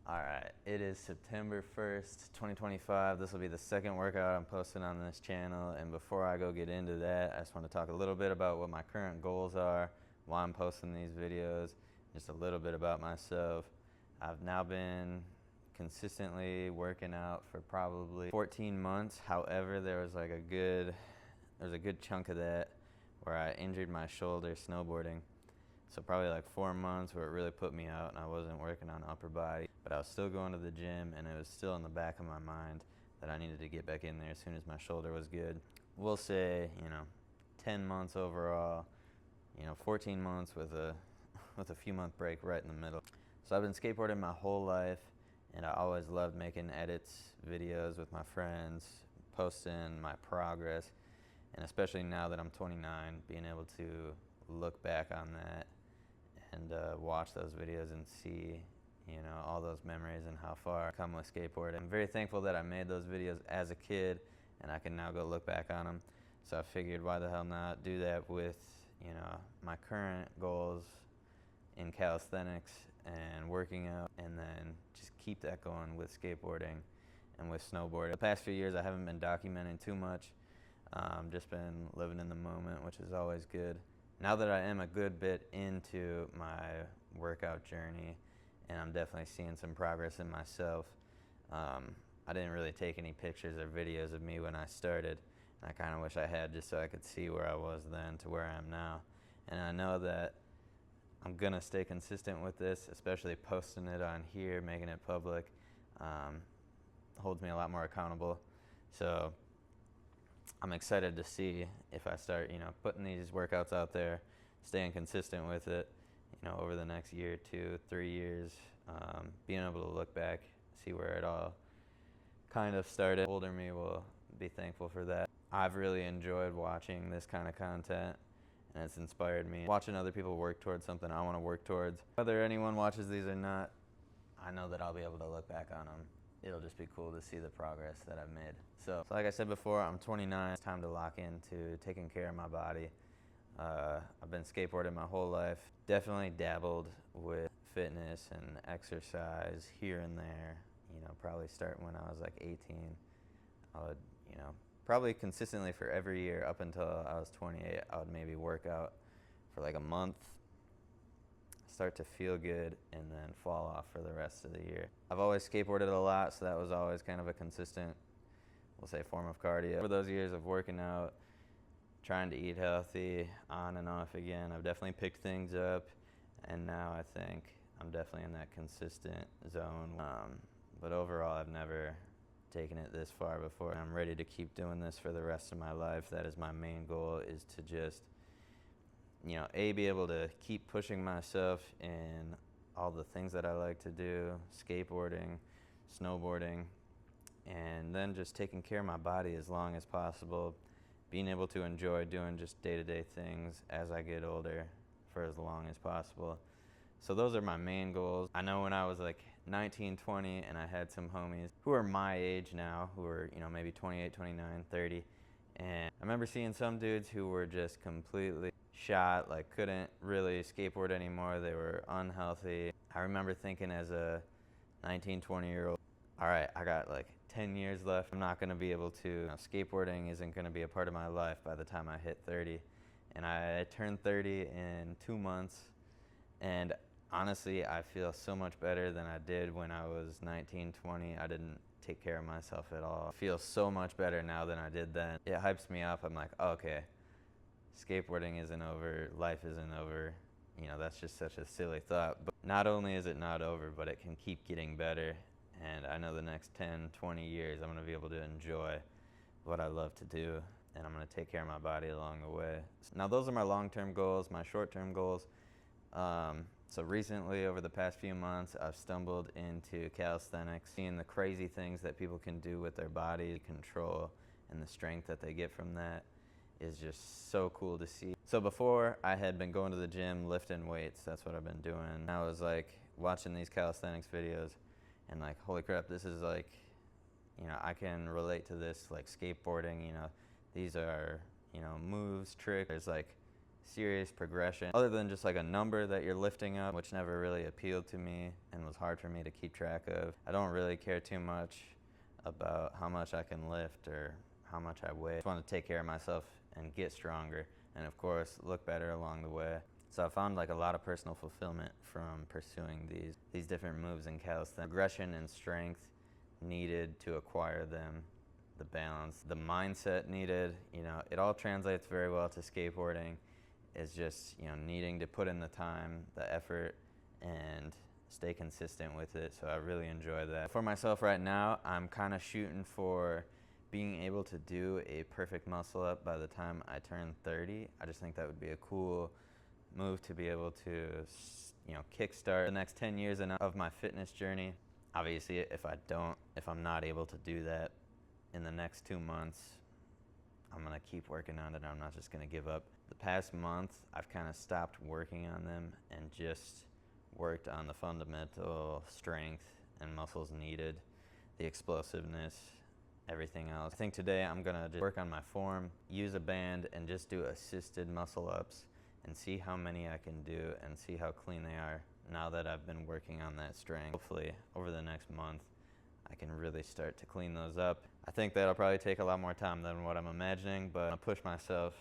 All right, it is September 1st, 2025. This will be the second workout I'm posting on this channel. And before I go get into that, I just want to talk a little bit about what my current goals are, why I'm posting these videos, just a little bit about myself. I've now been consistently working out for probably 14 months. However, there was a good chunk of that where I injured my shoulder snowboarding. So probably like 4 months where it really put me out and I wasn't working on upper body, but I was still going to the gym and it was still in the back of my mind that I needed to get back in there as soon as my shoulder was good. We'll say, 10 months overall, 14 months with a few month break right in the middle. So I've been skateboarding my whole life and I always loved making edits, videos with my friends, posting my progress, and especially now that I'm 29, being able to look back on that and watch those videos and see all those memories and how far I've come with skateboarding. I'm very thankful that I made those videos as a kid and I can now go look back on them. So I figured why the hell not do that with my current goals in calisthenics and working out, and then just keep that going with skateboarding and with snowboarding. The past few years I haven't been documenting too much, just been living in the moment, which is always good. Now that I am a good bit into my workout journey and I'm definitely seeing some progress in myself, I didn't really take any pictures or videos of me when I started, and I kind of wish I had, just so I could see where I was then to where I am now. And I know that I'm gonna stay consistent with this, especially posting it on here, making it public, holds me a lot more accountable. So I'm excited to see if I start, putting these workouts out there, staying consistent with it, over the next year, 2, 3 years, being able to look back, see where it all kind of started. Older me will be thankful for that. I've really enjoyed watching this kind of content, and it's inspired me. Watching other people work towards something I want to work towards. Whether anyone watches these or not, I know that I'll be able to look back on them. It'll just be cool to see the progress that I've made. So like I said before, I'm 29. It's time to lock into taking care of my body. I've been skateboarding my whole life. Definitely dabbled with fitness and exercise here and there. Probably starting when I was like 18. I would, probably consistently for every year up until I was 28, I would maybe work out for like a month, start to feel good, and then fall off for the rest of the year. I've always skateboarded a lot, so that was always kind of a consistent, we'll say, form of cardio. Over those years of working out, trying to eat healthy, on and off again, I've definitely picked things up, and now I think I'm definitely in that consistent zone. But overall, I've never taken it this far before. I'm ready to keep doing this for the rest of my life. That is my main goal, is to just be able to keep pushing myself in all the things that I like to do, skateboarding, snowboarding, and then just taking care of my body as long as possible, being able to enjoy doing just day-to-day things as I get older for as long as possible. So those are my main goals. I know when I was like 19, 20, and I had some homies who are my age now, who are, maybe 28, 29, 30, and I remember seeing some dudes who were just completely shot, like couldn't really skateboard anymore. They were unhealthy. I remember thinking as a 19, 20-year-old, all right, I got like 10 years left. I'm not gonna be able to, skateboarding isn't gonna be a part of my life by the time I hit 30. And I turned 30 in 2 months, and honestly, I feel so much better than I did when I was 19, 20. I didn't take care of myself at all. I feel so much better now than I did then. It hypes me up. I'm like, oh, okay, skateboarding isn't over, life isn't over. That's just such a silly thought. But not only is it not over, but it can keep getting better. And I know the next 10, 20 years, I'm gonna be able to enjoy what I love to do, and I'm gonna take care of my body along the way. Now those are my long-term goals. My short-term goals, so recently, over the past few months, I've stumbled into calisthenics, seeing the crazy things that people can do with their body, control, and the strength that they get from that is just so cool to see. So before, I had been going to the gym, lifting weights. That's what I've been doing. I was like watching these calisthenics videos and like, holy crap, this is like, I can relate to this, like skateboarding, these are, moves, tricks. There's like serious progression. Other than just like a number that you're lifting up, which never really appealed to me and was hard for me to keep track of. I don't really care too much about how much I can lift or how much I weigh. I just want to take care of myself and get stronger, and of course look better along the way. So I found like a lot of personal fulfillment from pursuing these different moves in calisthenics. Aggression and strength needed to acquire them, the balance, the mindset needed, it all translates very well to skateboarding. It's just, needing to put in the time, the effort, and stay consistent with it. So I really enjoy that. For myself right now, I'm kind of shooting for being able to do a perfect muscle up by the time I turn 30. I just think that would be a cool move to be able to, kickstart the next 10 years of my fitness journey. Obviously, if I'm not able to do that in the next 2 months, I'm gonna keep working on it. I'm not just gonna give up. The past month, I've kind of stopped working on them and just worked on the fundamental strength and muscles needed, the explosiveness, everything else. I think today I'm gonna just work on my form, use a band, and just do assisted muscle ups and see how many I can do and see how clean they are now that I've been working on that strength. Hopefully, over the next month, I can really start to clean those up. I think that'll probably take a lot more time than what I'm imagining, but I'll push myself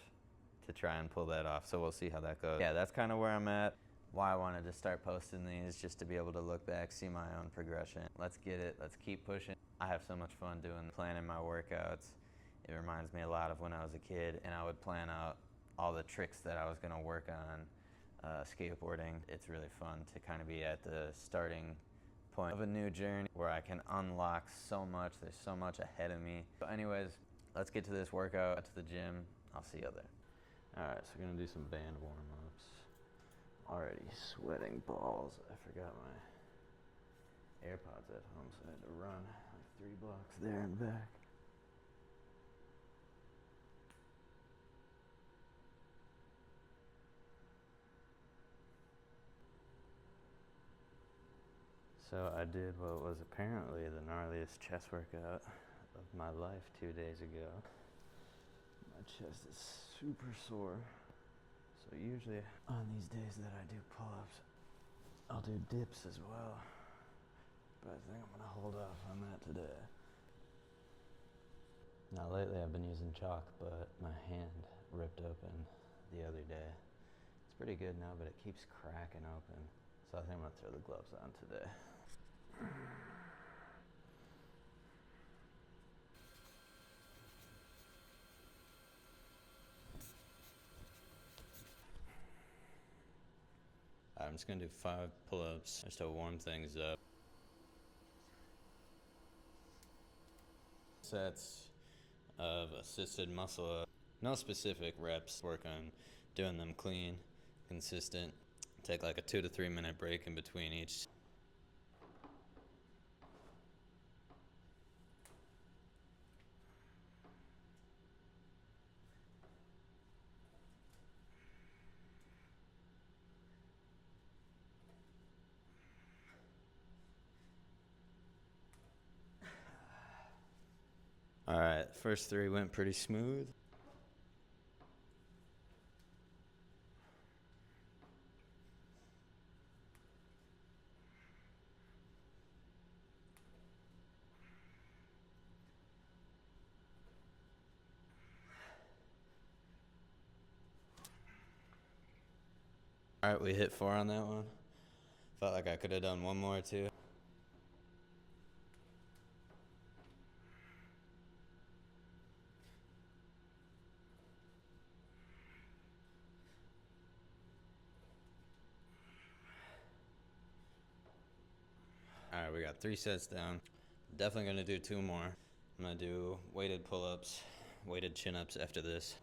to try and pull that off, so we'll see how that goes. Yeah, that's kind of where I'm at. Why I wanted to start posting these, just to be able to look back, see my own progression. Let's get it, let's keep pushing. I have so much fun planning my workouts. It reminds me a lot of when I was a kid, and I would plan out all the tricks that I was gonna work on skateboarding. It's really fun to kind of be at the starting point of a new journey where I can unlock so much. There's so much ahead of me. But anyways, let's get to this workout, to the gym. I'll see you there. All right, so we're gonna do some band warm-ups. Already sweating balls. I forgot my AirPods at home, so I had to run like 3 blocks there and back. So I did what was apparently the gnarliest chest workout of my life 2 days ago. My chest is super sore. So usually on these days that I do pull-ups, I'll do dips as well. But I think I'm gonna hold off on that today. Now lately I've been using chalk, but my hand ripped open the other day. It's pretty good now, but it keeps cracking open. So I think I'm gonna throw the gloves on today. I'm just gonna do 5 pull-ups just to warm things up. Sets of assisted muscle up. No specific reps, work on doing them clean, consistent. Take like a 2 to 3 minute break in between each. All right, first 3 went pretty smooth. All right, we hit 4 on that one. Felt like I could have done 1 more too. All right, we got 3 sets down. Definitely gonna do 2 more. I'm gonna do weighted pull-ups, weighted chin-ups after this.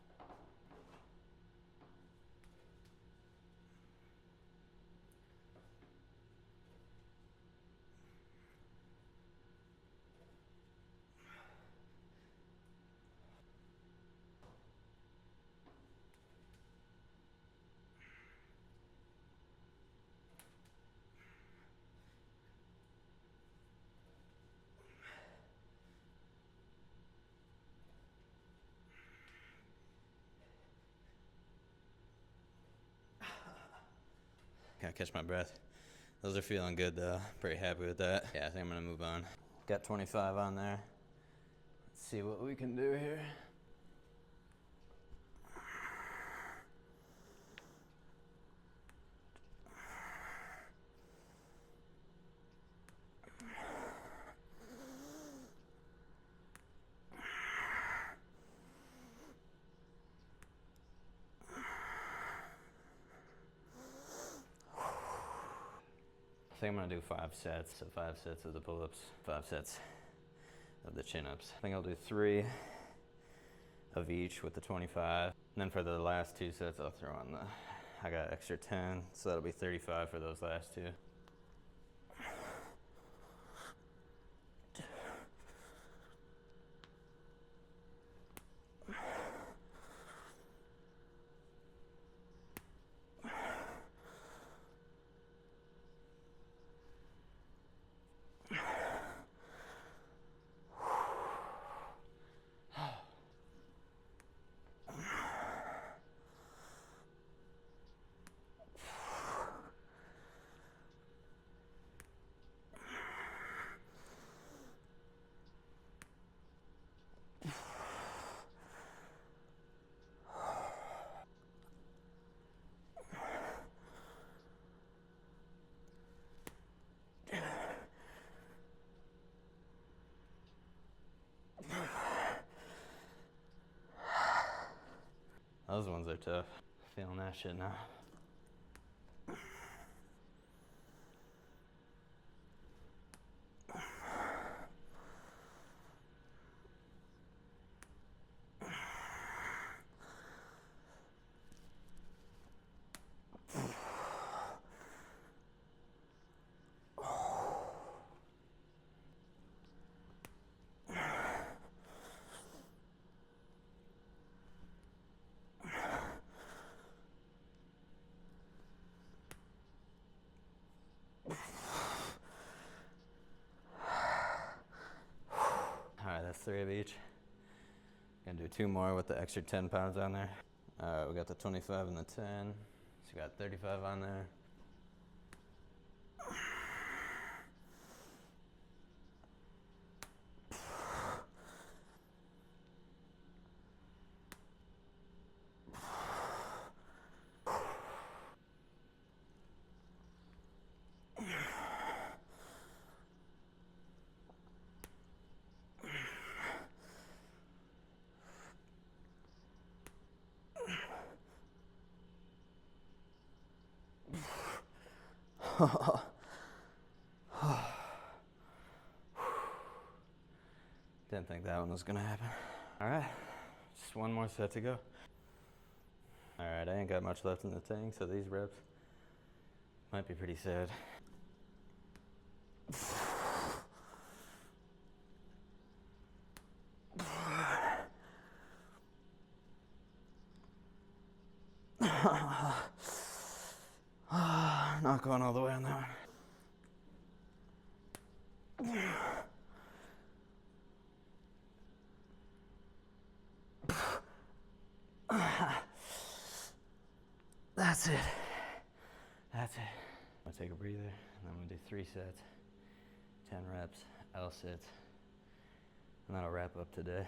Gotta catch my breath. Those are feeling good though. Pretty happy with that. Yeah, I think I'm gonna move on. Got 25 on there. Let's see what we can do here. I think I'm gonna do 5 sets. So 5 sets of the pull-ups, 5 sets of the chin-ups. I think I'll do 3 of each with the 25. And then for the last 2 sets, I'll throw on I got extra 10, so that'll be 35 for those last 2. Those ones are tough. Feeling that shit now. Alright, that's 3 of each. Gonna do 2 more with the extra 10 pounds on there. Alright, we got the 25 and the 10. So we got 35 on there. Didn't think that one was gonna happen. Alright, just 1 more set to go. Alright, I ain't got much left in the tank, so these reps might be pretty sad. Not going all the way on that one. That's it. That's it. I'm gonna take a breather, and then I'm gonna do 3 sets, 10 reps, L sits, and that'll wrap up today.